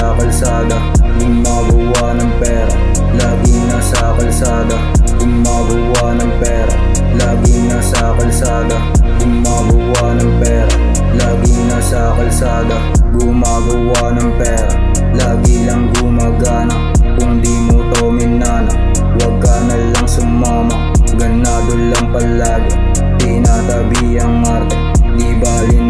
nasa kalsada, gumagawa ng pera. Laging nasa kalsada, gumagawa ng pera. Laging nasa kalsada, gumagawa ng pera. Laging nasa kalsada, gumagawa ng pera. Lagi lang gumagana, kung di mo to minana, wag ka na lang sumama. Ganado lang palagi, tinatabi ang arte, di bali